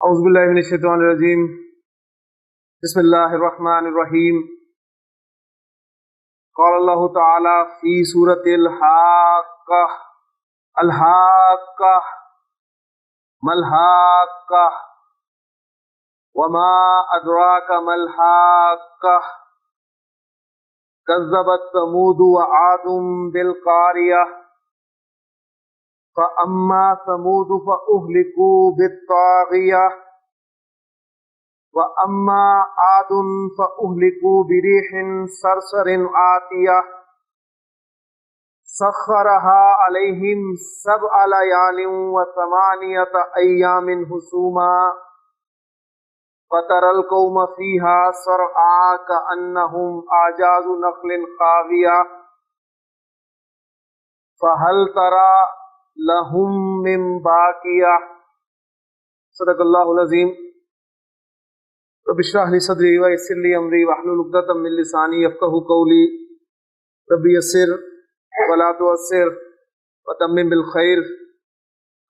اعوذ باللہ من الشیطان الرجیم بسم اللہ الرحمن الرحیم قال اللہ تعالی فی سورۃ الحاقہ الحاقہ ما الحاقہ وما ادراک ما الحاقہ کذبت ثمود وعاد بالقاریہ فَأَمَّا ثَمُودُ فَأُهْلِكُوا بِالطَّاغِيَةِ وَأَمَّا عَادٌ فَأُهْلِكُوا بِرِيحٍ صَرْصَرٍ عَاتِيَةٍ سَخَّرَهَا عَلَيْهِمْ سَبْعَ لَيَالٍ وَثَمَانِيَةَ أَيَّامٍ حُسُومًا فَتَرَى الْقَوْمَ فِيهَا صَرْعَىٰ كَأَنَّهُمْ أَعْجَازُ نَخْلٍ خَاوِيَةٍ فَهَلْ تَرَىٰ لَهُم مِّن بَاقِيَةٍ صدق اللہ العظیم۔ رب اشرح لي صدری ويسر لي امری واحلل عقدۃ من لسانی یفقهوا قولی۔ رب یسر ولا تعسر وتمم بالخیر،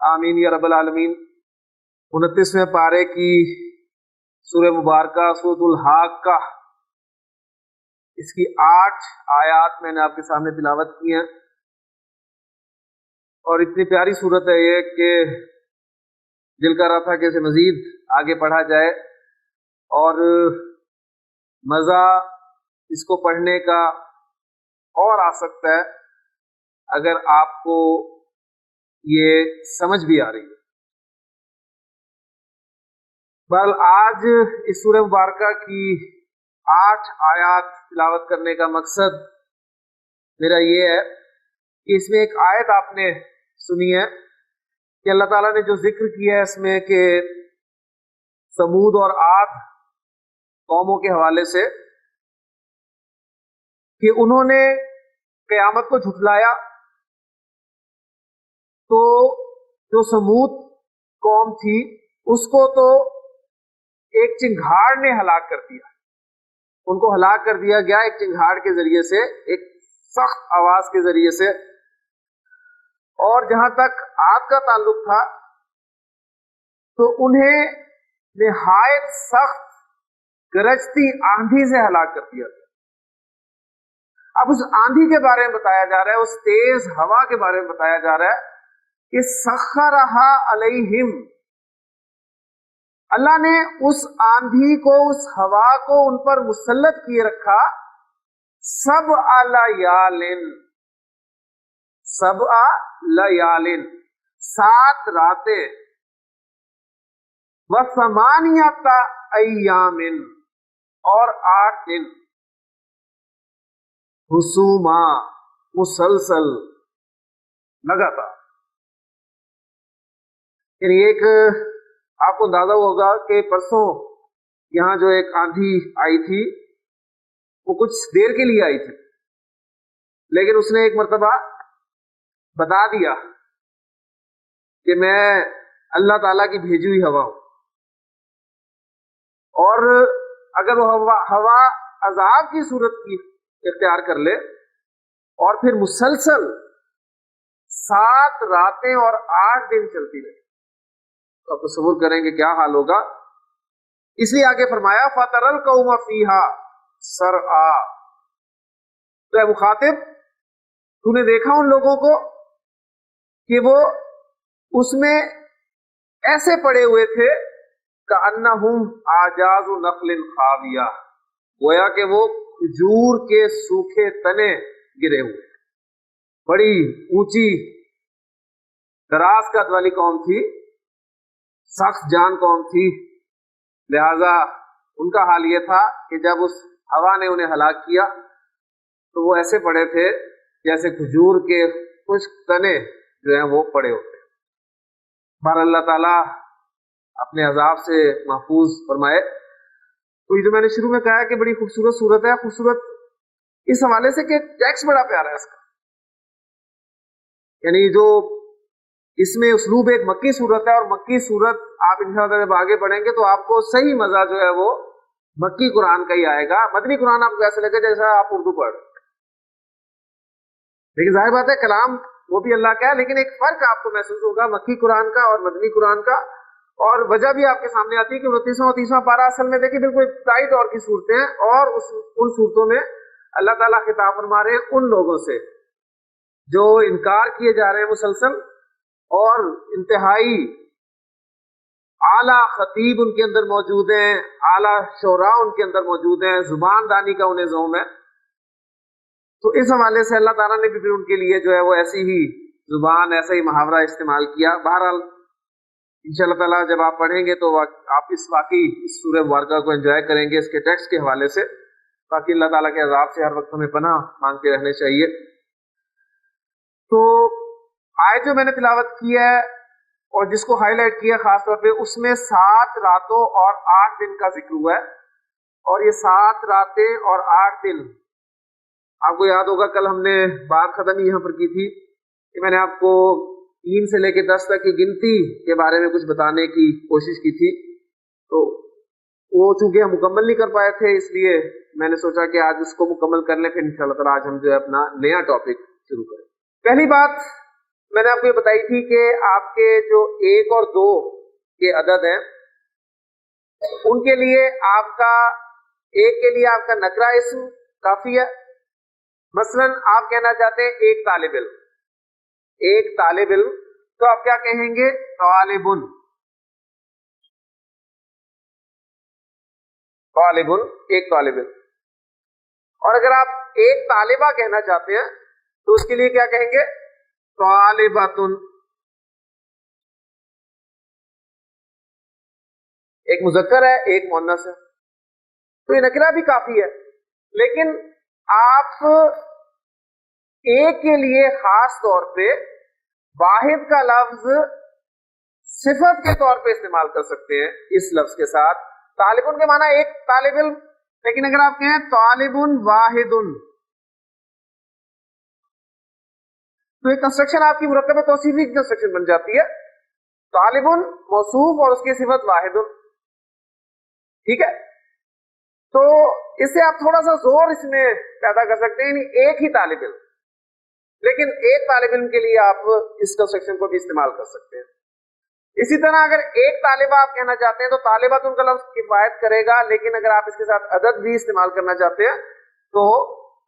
آمین یا رب العالمین۔ 29ویں پارے کی سورہ مبارکہ سورۃ الحاقہ، اس کی 8 آیات میں نے آپ کے سامنے تلاوت کی ہیں، اور اتنی پیاری صورت ہے یہ کہ دل کر رہا تھا کہ اسے مزید آگے پڑھا جائے، اور مزہ اس کو پڑھنے کا اور آ سکتا ہے اگر آپ کو یہ سمجھ بھی آ رہی ہے۔ بہرحال آج اس سورہ مبارکہ کی 8 آیات تلاوت کرنے کا مقصد میرا یہ ہے کہ اس میں ایک آیت آپ نے سنی ہے کہ اللہ تعالیٰ نے جو ذکر کیا ہے اس میں کہ ثمود اور عاد قوموں کے حوالے سے کہ انہوں نے قیامت کو جھٹلایا، تو جو ثمود قوم تھی اس کو تو ایک چنگھاڑ نے ہلاک کر دیا، ان کو ہلاک کر دیا گیا ایک چنگھاڑ کے ذریعے سے، ایک سخت آواز کے ذریعے سے۔ اور جہاں تک عاد کا تعلق تھا تو انہیں نہایت سخت گرجتی آندھی سے ہلاک کر دیا گیا۔ اب اس آندھی کے بارے میں بتایا جا رہا ہے، اس تیز ہوا کے بارے میں بتایا جا رہا ہے کہ سخرہا علیہم، اللہ نے اس آندھی کو، اس ہوا کو ان پر مسلط کیے رکھا، سبع لیالٍ، سبع لیالٍ، 7 راتیں، وثمانیۃ ایام، اور 8 دن، حسوما، مسلسل، لگاتار۔ یعنی ایک آپ کو اندازہ ہوگا کہ پرسوں یہاں جو ایک آندھی آئی تھی وہ کچھ دیر کے لیے آئی تھی، لیکن اس نے ایک مرتبہ بتا دیا کہ میں اللہ تعالیٰ کی بھیجی ہوئی ہوا ہوں، اور اگر وہ ہوا عذاب کی صورت کی اختیار کر لے اور پھر مسلسل 7 راتیں اور 8 دن چلتی رہے تو آپ تصور کریں کہ کیا حال ہوگا۔ اس لیے آگے فرمایا فَتَرَى الْقَوْمَ فِيهَا صَرْعَىٰ، تو اے مخاطب تو نے دیکھا ان لوگوں کو کہ وہ اس میں ایسے پڑے ہوئے تھے كَأَنَّهُمْ أَعْجَازُ نَخْلٍ خَاوِيَةٍ، گویا کہ وہ کھجور کے سوکھے تنے گرے ہوئے، بڑی اونچی دراز قد والی قوم تھی، سخت جان قوم تھی، لہذا ان کا حال یہ تھا کہ جب اس ہوا نے انہیں ہلاک کیا تو وہ ایسے پڑے تھے جیسے کھجور کے خشک تنے جو ہیں وہ پڑے ہوتے ہیں۔ بہر اللہ تعالیٰ اپنے عذاب سے محفوظ فرمائے۔ تو یہ جو میں نے شروع میں کہا ہے کہ بڑی خوبصورت صورت ہے، خوبصورت اس حوالے سے کہ ٹیکسٹ بڑا پیارا ہے اس کا، یعنی جو اس میں اسلوب ایک مکی صورت ہے، اور مکی صورت آپ انشاءاللہ جب آگے بڑھیں گے تو آپ کو صحیح مزہ جو ہے وہ مکی قرآن کا ہی آئے گا۔ مدنی قرآن آپ کو ایسے لگے جیسا آپ اردو پڑھ رہے ہیں، لیکن ظاہر بات ہے کلام وہ بھی اللہ کا ہے، لیکن ایک فرق آپ کو محسوس ہوگا مکی قرآن کا اور مدنی قرآن کا، اور وجہ بھی آپ کے سامنے آتی ہے کہ 29واں اور 30واں پارہ اصل میں دیکھیں بالکل ابتدائی دور کی صورتیں ہیں، اور ان صورتوں میں اللہ تعالیٰ خطاب فرما رہے ہیں ان لوگوں سے جو انکار کیے جا رہے ہیں مسلسل، اور انتہائی اعلیٰ خطیب ان کے اندر موجود ہیں، اعلیٰ شعراء ان کے اندر موجود ہیں، زبان دانی کا انہیں ذوق ہے. تو اس حوالے سے اللہ تعالیٰ نے بھی پھر ان کے لیے جو ہے وہ ایسی ہی زبان، ایسا ہی محاورہ استعمال کیا. بہرحال انشاءاللہ تعالیٰ جب آپ پڑھیں گے تو آپ اس واقعی اس سورہ مبارکہ کو انجوائے کریں گے اس کے ٹیکسٹ کے حوالے سے. باقی اللہ تعالیٰ کے عذاب سے ہر وقت ہمیں پناہ مانگتے رہنے چاہیے. تو آیت جو میں نے تلاوت کی ہے اور جس کو ہائی لائٹ کیا خاص طور پہ، اس میں 7 راتوں اور 8 دن کا ذکر ہوا ہے. اور یہ 7 راتیں اور 8 دن، آپ کو یاد ہوگا کل ہم نے بات ختم یہاں پر کی تھی کہ میں نے آپ کو 3 سے لے کے 10 تک کی گنتی کے بارے میں کچھ بتانے کی کوشش کی تھی. تو وہ چونکہ ہم مکمل نہیں کر پائے تھے، اس لیے میں نے سوچا کہ آج اس کو مکمل کر لیں، پھر انشاءاللہ تعالیٰ آج ہم جو ہے اپنا نیا ٹاپک شروع کریں. پہلی بات میں نے آپ کو یہ بتائی تھی کہ آپ کے جو 1 اور 2 کے عدد ہیں ان کے لیے آپ کا 1 کے لیے آپ کا نکرہ اسم کافی ہے. مثلا آپ کہنا چاہتے ہیں ایک طالب علم، ایک طالب علم، تو آپ کیا کہیں گے؟ طالبن، طالبن، ایک طالب علم. اور اگر آپ ایک طالبہ کہنا چاہتے ہیں تو اس کے لیے کیا کہیں گے؟ طالباتن. ایک مذکر ہے، ایک مؤنث ہے، تو یہ نکرہ بھی کافی ہے. لیکن آپ ایک کے لیے خاص طور پہ واحد کا لفظ صفت کے طور پہ استعمال کر سکتے ہیں اس لفظ کے ساتھ. طالبن کے معنی ایک طالب علم، لیکن اگر آپ کہیں طالبن واحدن تو یہ کنسٹرکشن آپ کی مرکب توصیفی کی کنسٹرکشن بن جاتی ہے. طالبن موصوف اور اس کی صفت واحدن. ٹھیک ہے، تو اس سے آپ تھوڑا سا زور اس میں پیدا کر سکتے ہیں، یعنی ایک ہی طالب علم، لیکن ایک طالب علم کے لیے آپ اس کنسٹرکشن کو بھی استعمال کر سکتے ہیں. اسی طرح اگر ایک طالبہ آپ کہنا چاہتے ہیں تو طالبات ان کا لفظ کفایت کرے گا، لیکن اگر آپ اس کے ساتھ عدد بھی استعمال کرنا چاہتے ہیں تو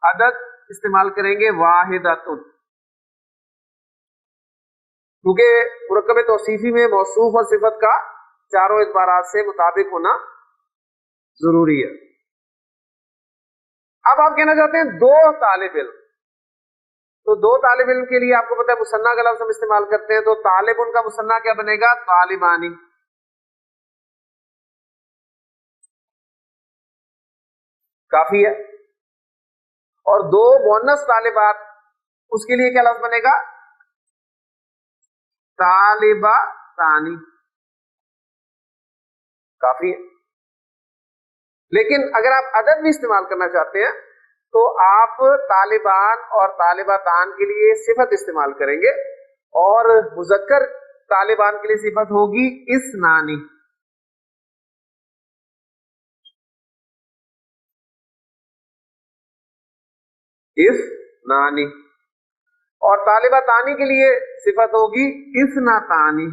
عدد استعمال کریں گے واحداتن، کیونکہ مرکب توصیفی میں موصوف اور صفت کا چاروں اعتبارات سے مطابق ہونا ضروری ہے. اب آپ کہنا چاہتے ہیں 2 طالب علم، تو 2 طالب علم کے لیے آپ کو پتہ ہے مثنیٰ کا لفظ ہم استعمال کرتے ہیں، تو طالب ان کا مثنیٰ کیا بنے گا؟ طالبانی. کافی ہے. اور 2 مؤنث طالبات، اس کے لیے کیا لفظ بنے گا؟ طالباتانی. کافی ہے. لیکن اگر آپ عدد بھی استعمال کرنا چاہتے ہیں تو آپ طالبان اور طالباتان کے لیے صفت استعمال کریں گے، اور مذکر طالبان کے لیے صفت ہوگی اثنانی. اثنانی. اور طالباتانی کے لیے صفت ہوگی اثنتانی.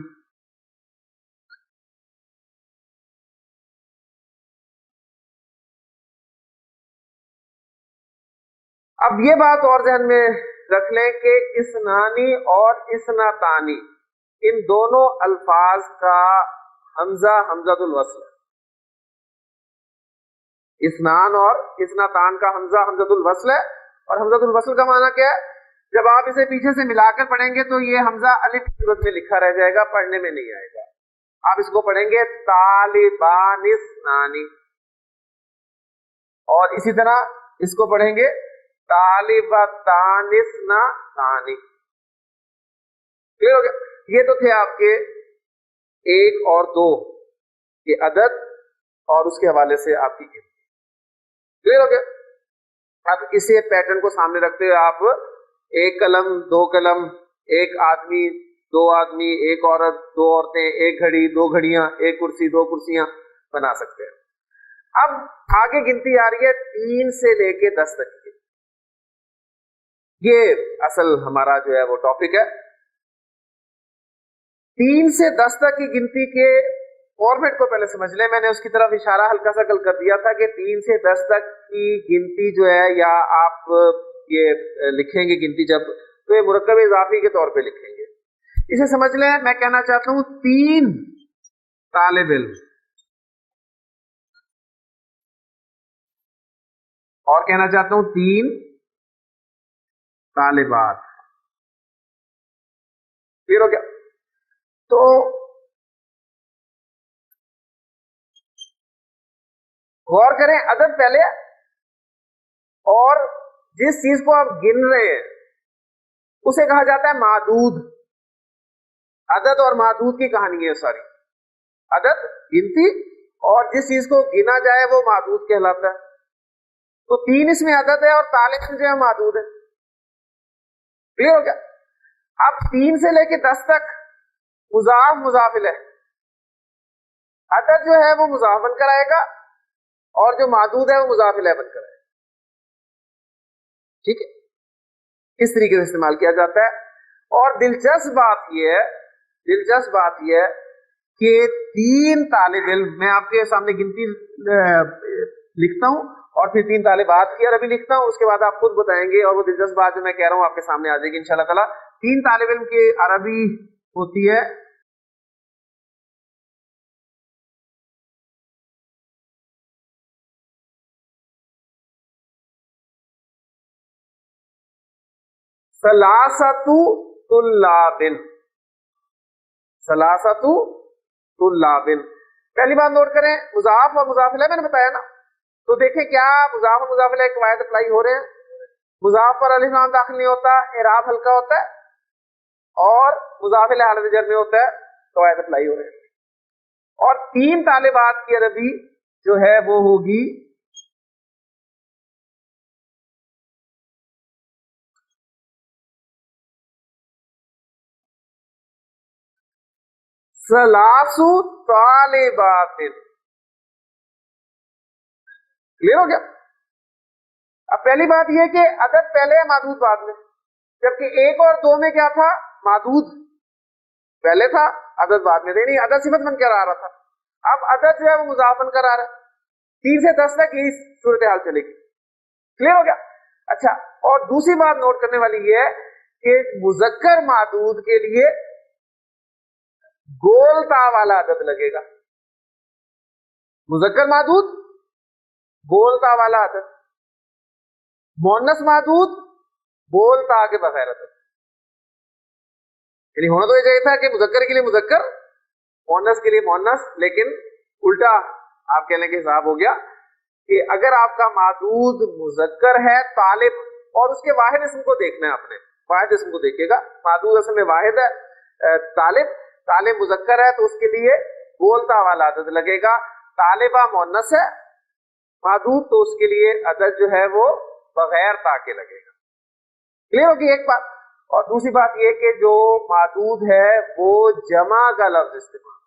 اب یہ بات اور ذہن میں رکھ لیں کہ اثنانی اور اثنتانی ان دونوں الفاظ کا حمزہ حمزۃ الوصل ہے. اثنان اور اثنتان کا حمزہ حمزۃ الوصل ہے. اور حمزۃ الوصل کا معنی کیا ہے؟ جب آپ اسے پیچھے سے ملا کر پڑھیں گے تو یہ حمزہ الف کی صورت میں لکھا رہ جائے گا، پڑھنے میں نہیں آئے گا. آپ اس کو پڑھیں گے طالبان اثنانی، اور اسی طرح اس کو پڑھیں گے طالبتان اثنتانی. یہ تو تھے آپ کے 1 اور 2 کے عدد اور اس کے حوالے سے آپ کی گنتی. کلیئر ہو گیا؟ اب اسی پیٹرن کو سامنے رکھتے ہوئے آپ 1 قلم 2 قلم، 1 آدمی 2 آدمی، 1 عورت 2 عورتیں، 1 گھڑی 2 گھڑیاں، 1 کرسی 2 کرسیاں بنا سکتے ہیں. اب آگے گنتی آ رہی ہے 3 سے لے کے 10 تک کی. یہ اصل ہمارا جو ہے وہ ٹاپک ہے. 3 سے 10 تک کی گنتی کے فارمیٹ کو پہلے سمجھ لیں. میں نے اس کی طرف اشارہ ہلکا سا کل کر دیا تھا کہ 3 سے 10 تک کی گنتی جو ہے، یا آپ یہ لکھیں گے گنتی جب، تو یہ مرکب اضافی کے طور پہ لکھیں گے. اسے سمجھ لیں. میں کہنا چاہتا ہوں 3 طالب علم اور کہنا چاہتا ہوں 3 طالبات. کلیئر ہو گیا؟ تو غور کریں، عدد پہلے، اور جس چیز کو آپ گن رہے ہیں اسے کہا جاتا ہے معدود. عدد اور معدود کی کہانی ہے ساری. عدد گنتی، اور جس چیز کو گنا جائے وہ معدود کہلاتا ہے. تو 3 اس میں عدد ہے اور طالب جو ہے معدود ہے. کلیئر ہو گیا؟ اب 3 سے لے کے 10 تک مضاف مضاف الیہ. عدد جو ہے وہ مضاف بن کر آئے گا اور جو معدود ہے وہ مضاف الیہ بن کر آئے گا. ٹھیک ہے؟ اس طریقے سے استعمال کیا جاتا ہے. اور دلچسپ بات یہ ہے کہ 3 طالب علم، میں آپ کے سامنے گنتی لکھتا ہوں اور پھر 3 طالبات کی عربی لکھتا ہوں، اس کے بعد آپ خود بتائیں گے، اور وہ دلچسپ بات جو میں کہہ رہا ہوں آپ کے سامنے آ جائے گی انشاءاللہ تعالیٰ. 3 طالب علم کی عربی ہوتی ہے ثلاثۃ طلاب. ثلاثۃ طلاب. پہلی بات نوٹ کریں، مضاف اور مضاف الیہ میں نے بتایا نا. تو دیکھیں کیا مضاف اور مضاف الیہ قواعد اپلائی ہو رہے ہیں. مضاف پر الف لام داخل نہیں ہوتا، اعراب ہلکا ہوتا ہے، اور مضاف الیہ حالت جر میں ہوتا ہے، قواعد اپلائی ہو رہے ہیں. اور 3 طالبات کی عربی جو ہے وہ ہوگی ثلاث طالبات. کلیئر ہو گیا؟ اب پہلی بات یہ کہ عدد پہلے ہے، معدود بعد میں. جبکہ 1 اور 2 میں کیا تھا؟ معدود پہلے تھا، عدد بعد میں. نہیں، عدد صفت بن کر آ رہا تھا. اب عدد جو ہے وہ مضاف بن کر آ رہا ہے. 3 سے 10 تک یہی صورتحال چلے گی. کلیئر ہو گیا؟ اچھا، اور دوسری بات نوٹ کرنے والی یہ ہے کہ مذکر معدود کے لیے گول تا والا عدد لگے گا. مذکر معدود گول تا والا عدد، مؤنث معدود گول تا کے بغیر عدد. یعنی ہونا تو یہ چاہیے تھا کہ مذکر کے لیے مذکر، مؤنث کے لیے مؤنث، لیکن الٹا آپ کہنے کے حساب ہو گیا کہ اگر آپ کا معدود مذکر ہے طالب، اور اس کے واحد اسم کو دیکھنا ہے، آپ نے واحد اسم کو دیکھے گا. معدود اصل میں واحد ہے، طالب مذکر ہے تو اس کے لیے گولتا والا عدد لگے گا. طالبہ مؤنث ہے معدود تو اس کے لیے عدد جو ہے وہ بغیر تا کے لگے گا. کلیئر ہوگی ایک بات. اور دوسری بات یہ کہ جو معدود ہے وہ جمع کا لفظ استعمال،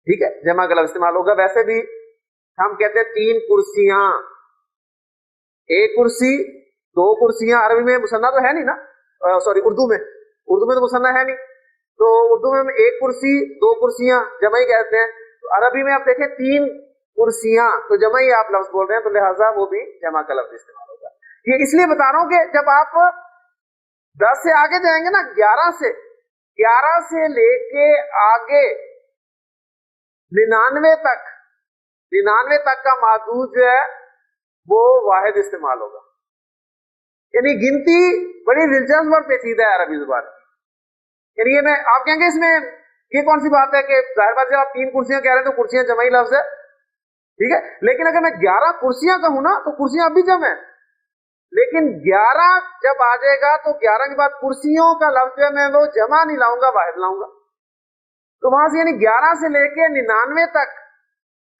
ٹھیک ہے، جمع کا لفظ استعمال ہوگا. ویسے بھی ہم کہتے ہیں 3 کرسیاں، 1 کرسی، 2 کرسیاں. عربی میں مثنیٰ تو ہے نہیں نا، سوری اردو میں تو مثنیٰ ہے نہیں. تو اردو میں ہم 1 کرسی 2 کرسیاں جمع ہی کہتے ہیں. تو عربی میں آپ دیکھیں 3 کرسیاں تو جمع ہی آپ لفظ بول رہے ہیں، تو لہٰذا وہ بھی جمع کا لفظ استعمال ہوگا. یہ اس لیے بتا رہا ہوں کہ جب آپ 10 سے آگے جائیں گے نا، 11 سے لے کے آگے 99 تک کا معدود جو ہے وہ واحد استعمال ہوگا. یعنی گنتی بڑی دلچسپ اور پیچیدہ ہے عربی زبان کی. یعنی یہ میں آپ کہیں گے اس میں یہ کون سی بات ہے کہ ظاہر بات جب آپ 3 کرسیاں کہہ رہے ہیں تو کرسیاں جمع ہی لفظ ہے، ٹھیک ہے. لیکن اگر میں 11 کرسیاں کہوں نا تو کرسیاں اب بھی جمع ہے، لیکن 11 جب آ جائے گا تو 11 کے بعد کرسیوں کا لفظ ہے میں وہ جمع نہیں لاؤں گا، واحد لاؤں گا. تو وہاں سے یعنی 11 سے لے کے 99 تک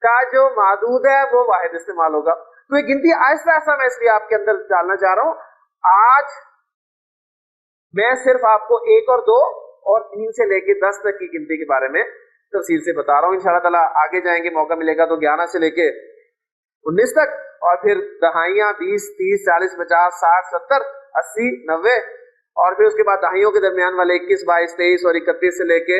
کا جو معدود ہے وہ واحد استعمال ہوگا. تو یہ گنتی آہستہ آہستہ میں اس لیے آپ کے اندر ڈالنا چاہ رہا ہوں. آج میں صرف آپ کو 1 اور 2 اور 3 سے لے کے 10 تک کی گنتی کے بارے میں تفصیل سے بتا رہا ہوں. انشاءاللہ تعالیٰ آگے جائیں گے، موقع ملے گا تو 11 سے لے کے 19 تک، اور پھر دہائیاں 20 30 40 50 60 70 80 90، اور پھر اس کے بعد دہائیوں کے درمیان والے 21 22 23 اور 31 سے لے کے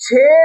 6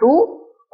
2,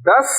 10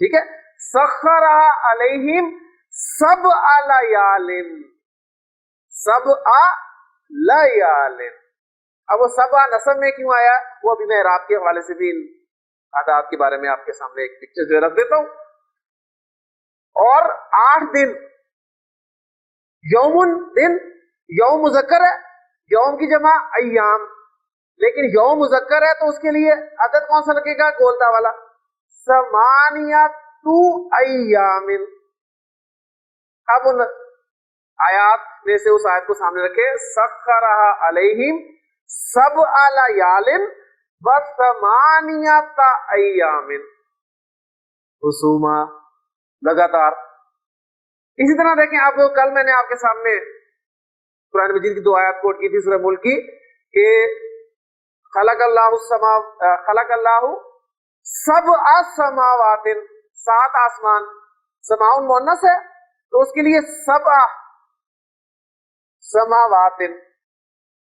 ٹھیک ہے. سخرها علیہم سبع لیال، سبع لیال. اب وہ سبع نصب میں کیوں آیا وہ ابھی میں اعراب کے حوالے سے بھی ان آداب کے بارے میں آپ کے سامنے ایک پکچر جو رکھ دیتا ہوں. اور 8 دن، یومن دن، یوم مذکر ہے، یوم کی جمع ایام، لیکن یوم مذکر ہے تو اس کے لیے عدد کون سا لگے گا؟ گولتا والا. ثمانیۃ ایام. اب ان آیات میں سے اس آیت کو سامنے رکھے، سخرھا علیہم سبع لیال وثمانیۃ ایام حسوما، لگاتار. اسی طرح دیکھیں آپ، کل میں نے آپ کے سامنے قرآن مجید کی 2 آیات کوٹ کی تھی سورہ ملک کی، کہ خلق اللہ سبع سماوات، 7 آسمان. سماؤن مؤنث ہے تو اس کے لیے سبع سماوات.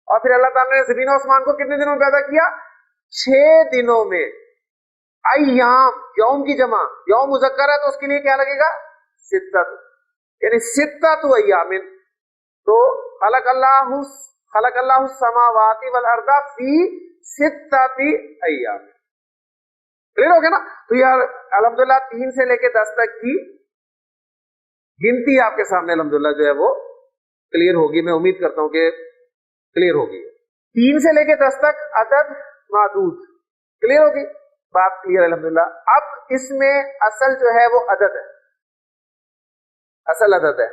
اور پھر اللہ تعالیٰ نے زمین و آسمان کو کتنے دنوں میں پیدا کیا؟ 6 دنوں میں. ایام، یوم کی جمع، یوم مذکر ہے تو اس کے لیے کیا لگے گا؟ ستت، یعنی ستت ایام. تو خلق اللہ السماوات والارض فی ستت ایام. کلیئر ہو گیا نا؟ تو یار الحمدللہ 3 سے لے کے 10 تک کی گنتی آپ کے سامنے الحمدللہ جو ہے وہ کلیئر ہوگی. میں امید کرتا ہوں کہ کلیئر ہوگی. 3 سے لے کے 10 تک عدد معدود، کلیئر ہوگی بات؟ کلیئر الحمدللہ. اب اس میں اصل جو ہے وہ عدد ہے، اصل عدد ہے.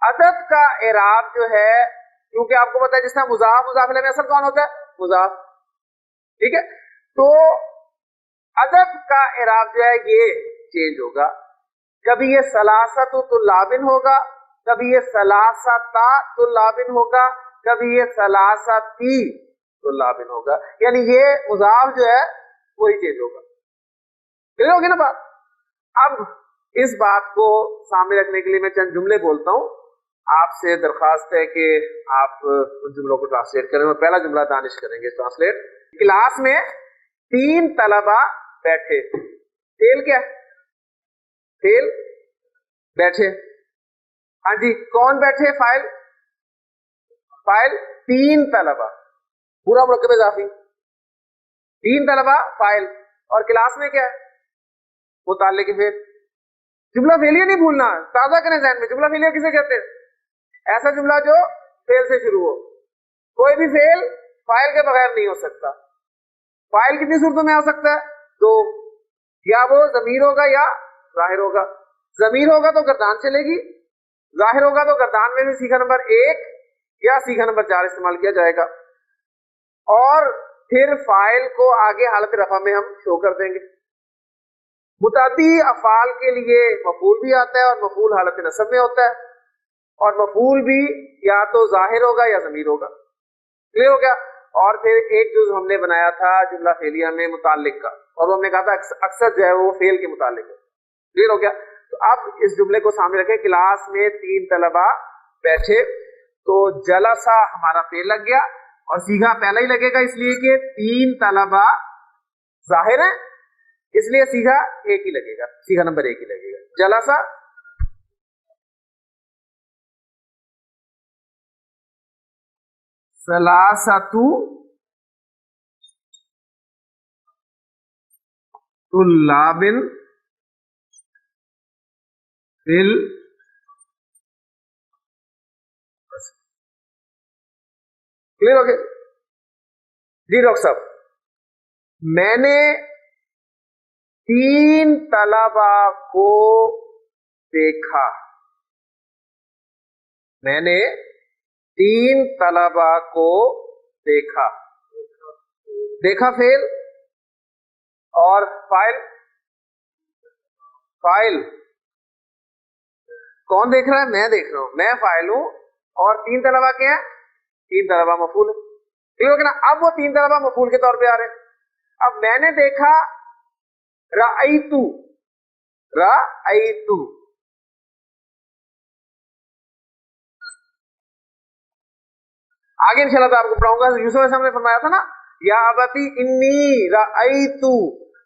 عدد کا اعراب جو ہے، کیونکہ آپ کو پتا ہے جس طرح مضاف، مضاف الیہ میں اصل کون ہوتا ہے؟ مضاف. ٹھیک ہے، تو عدد کا اعراب جو ہے یہ چینج ہوگا. کبھی یہ ثلاثت طلابن ہوگا، کبھی یہ ثلاثتا طلابن ہوگا، کبھی یہ ثلاثتی طلابن ہوگا. یعنی یہ مضاف جو ہے وہی چینج ہوگا. کلیئر ہوگی نا بات؟ اب اس بات کو سامنے رکھنے کے لیے میں چند جملے بولتا ہوں. آپ سے درخواست ہے کہ آپ ان جملوں کو ٹرانسلیٹ کریں. اور پہلا جملہ دانش کریں گے ٹرانسلیٹ. کلاس میں 3 طلبہ بیٹھے. فعل کیا ہے؟ فعل بیٹھے. ہاں جی، کون بیٹھے؟ فاعل. فاعل 3 طلبہ، پورا مرکب اضافی. 3 طلبہ فاعل. اور کلاس میں کیا ہے؟ متعلق فعل. جملہ فعلیہ نہیں بھولنا، تازہ کریں ذہن میں. جملہ فعلیہ کسے کہتے ہیں؟ ایسا جملہ جو فعل سے شروع ہو. کوئی بھی فعل فاعل کے بغیر نہیں ہو سکتا. فاعل کتنی صورتوں میں آ سکتا ہے؟ 2. یا وہ ضمیر ہوگا یا ظاہر ہوگا. ضمیر ہوگا تو گردان چلے گی، ظاہر ہوگا تو گردان میں بھی صیغہ نمبر 1 یا صیغہ نمبر 4 استعمال کیا جائے گا. اور پھر فاعل کو آگے حالت رفع میں ہم شو کر دیں گے. متعدی افعال کے لیے مفعول بھی آتا ہے اور مفعول حالت نصب میں ہوتا ہے. اور مفعول بھی یا تو ظاہر ہوگا یا ضمیر ہوگا. کلیئر ہو گیا؟ اور پھر ایک جز ہم نے بنایا تھا جملہ فعلیہ میں متعلق کا، اور وہ ہم نے کہا تھا اکثر جو ہے وہ فعل کے متعلق ہے. کلیئر ہو گیا؟ تو اب اس جملے کو سامنے رکھیں. کلاس میں 3 طلبہ بیٹھے. تو جلسہ ہمارا فعل لگ گیا، اور صیغہ پہلا ہی لگے گا اس لیے کہ 3 طلبہ ظاہر ہیں، اس لیے صیغہ 1 ہی لگے گا، صیغہ نمبر 1 ہی لگے گا. جلسہ ثلاثۃ طلاب فی کلیئر ہو گیا جی ڈاکٹر صاحب؟ میں نے 3 طلبہ کو دیکھا. میں نے 3 طلبہ کو دیکھا. دیکھا فعل اور فاعل. فاعل کون دیکھ رہا ہے؟ میں دیکھ رہا ہوں، میں فاعل ہوں. اور 3 طلبہ کیا ہیں؟ 3 طلبہ مفعول ہے. ٹھیک ہے نا؟ اب وہ 3 طلبہ مفعول کے طور پہ آ رہے ہیں. اب میں نے دیکھا رأیتو. رأیتو آگے انشاءاللہ آپ کو پڑھاؤں گا. یوسف علیہ السلام نے فرمایا تھا نا، یا ابتی انی رأیتو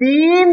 3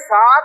7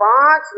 5